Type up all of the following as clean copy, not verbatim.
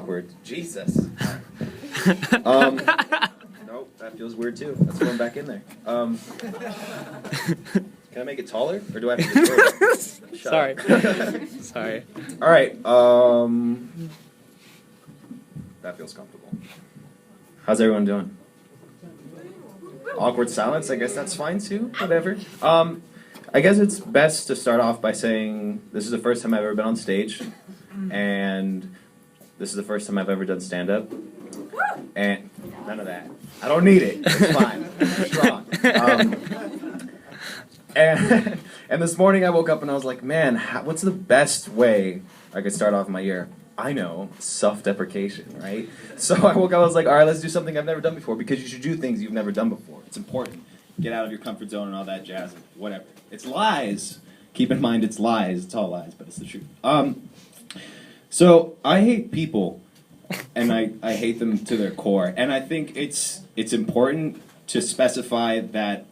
awkward. Jesus. Nope, that feels weird too. Let's go back in there. Can I make it taller, or do I have to just go? Sorry. Sorry. All right. That feels comfortable. How's everyone doing? Awkward silence. I guess that's fine too. Whatever. I guess it's best to start off by saying this is the first time I've ever been on stage, and this is the first time I've ever done stand-up. And none of that. I don't need it. It's fine. I'm strong. And this morning I woke up and I was like, man, what's the best way I could start off my year? I know, self-deprecation, right? So I woke up, I was like, all right, let's do something I've never done before, because you should do things you've never done before. It's important. Get out of your comfort zone and all that jazz, whatever. It's lies. Keep in mind it's lies. It's all lies, but it's the truth. So I hate people, and I hate them to their core. And I think it's important to specify that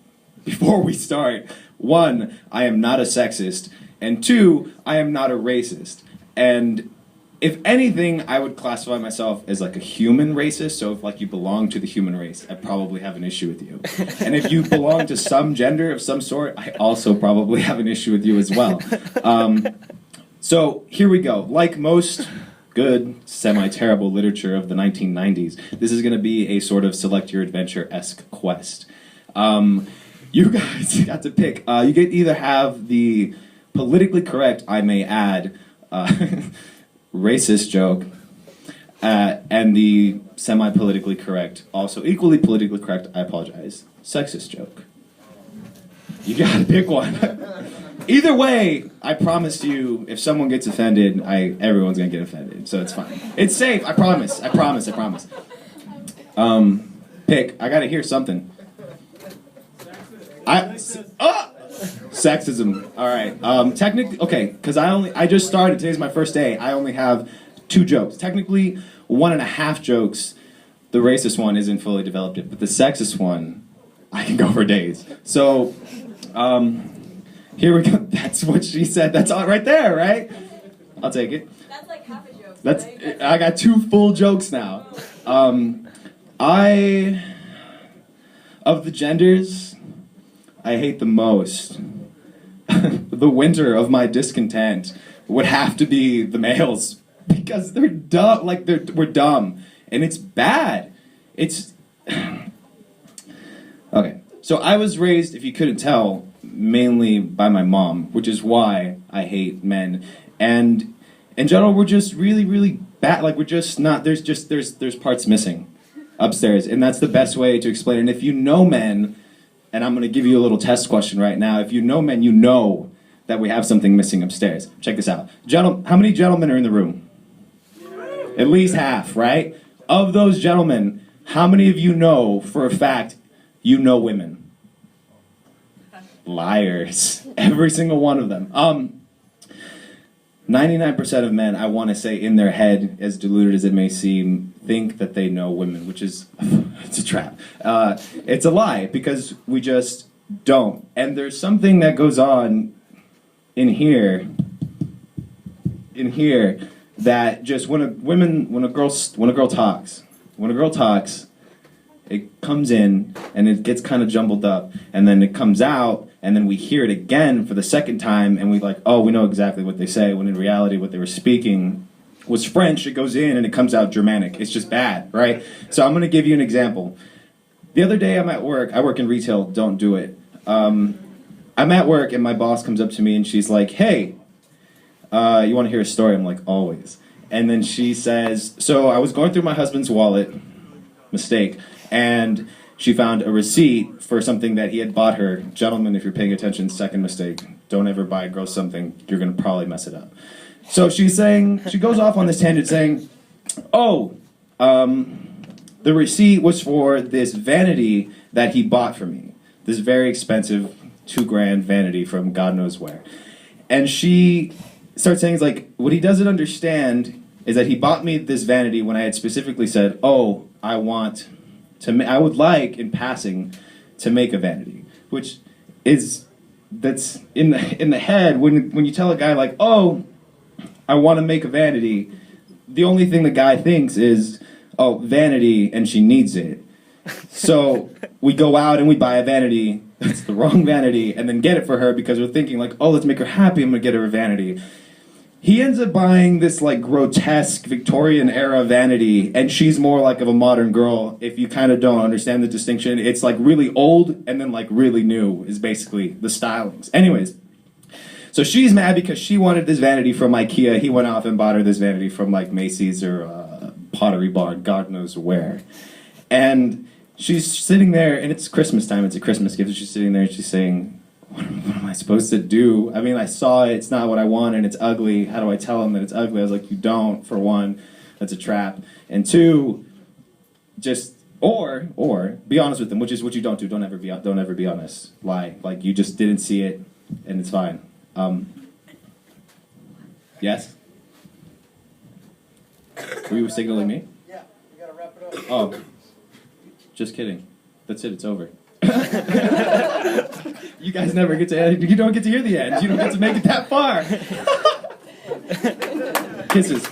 before we start, one, I am not a sexist, and two, I am not a racist. And if anything, I would classify myself as like a human racist. So if like you belong to the human race, I probably have an issue with you. And if you belong to some gender of some sort, I also probably have an issue with you as well. So here we go. Like most good, semi-terrible literature of the 1990s, this is going to be a sort of Select Your Adventure-esque quest. You guys got to pick. You could either have the politically correct, I may add, racist joke, and the semi-politically correct, also equally politically correct, I apologize, sexist joke. You gotta pick one. Either way, I promise you, if someone gets offended, everyone's gonna get offended, so it's fine. It's safe, I promise, I promise, I promise. Pick, I gotta hear something. Sexism. All right. Technically, okay, because I just started. Today's my first day. I only have 2 jokes. Technically, 1.5 jokes. The racist one isn't fully developed yet, but the sexist one, I can go for days. So, here we go. That's what she said. That's all right there, right? I'll take it. That's like half a joke. Right? I got 2 full jokes now. Of the genders, I hate the most. The winter of my discontent would have to be the males, because they're dumb. Like we're dumb, and it's bad. It's okay. So I was raised, if you couldn't tell, mainly by my mom, which is why I hate men. And in general, we're just really, really bad. Like we're just not. There's parts missing upstairs, and that's the best way to explain it. And if you know men. And I'm going to give you a little test question right now. If you know men, you know that we have something missing upstairs. Check this out. How many gentlemen are in the room? At least half, right? Of those gentlemen, how many of you know for a fact you know women? Liars. Every single one of them. 99% of men, I want to say in their head, as deluded as it may seem, think that they know women, which is, it's a trap. It's a lie, because we just don't. And there's something that goes on in here, that just when a girl talks, it comes in and it gets kind of jumbled up, and then it comes out, and then we hear it again for the second time, and we we know exactly what they say, when in reality what they were speaking was French. It goes in and it comes out Germanic. It's just bad, right? So I'm going to give you an example. The other day I'm at work. I work in retail. Don't do it. I'm at work and my boss comes up to me and she's like, hey, you want to hear a story? I'm like, always. And then she says, so I was going through my husband's wallet, mistake, and she found a receipt for something that he had bought her. Gentlemen, if you're paying attention, second mistake. Don't ever buy a girl something. You're going to probably mess it up. So she goes off on this tangent saying, the receipt was for this vanity that he bought for me. This very expensive $2,000 vanity from God knows where. And she starts saying, what he doesn't understand is that he bought me this vanity when I had specifically said, I would like, in passing, to make a vanity. Which that's in the head, when you tell a guy I want to make a vanity, the only thing the guy thinks is, oh, vanity, and she needs it. So we go out and we buy a vanity that's the wrong vanity, and then get it for her because we're thinking like, oh, let's make her happy, I'm gonna get her a vanity. He ends up buying this like grotesque Victorian era vanity, and she's more like of a modern girl. If you kind of don't understand the distinction, it's like really old and then like really new is basically the stylings. Anyways, so she's mad because she wanted this vanity from IKEA. He went off and bought her this vanity from like Macy's or Pottery Barn, God knows where. And she's sitting there, and it's Christmas time. It's a Christmas gift. And she's sitting there and she's saying, what am I supposed to do? I mean, I saw it. It's not what I want, and it's ugly. How do I tell him that it's ugly? I was like, you don't, for one. That's a trap. And two, just, or be honest with them, which is what you don't do. Don't ever be honest. Lie. Like, you just didn't see it, and it's fine. Yes? Were you signaling me? Yeah, you gotta wrap it up. Oh, just kidding. That's it, it's over. You guys never get to end. You don't get to hear the end. You don't get to make it that far. Kisses.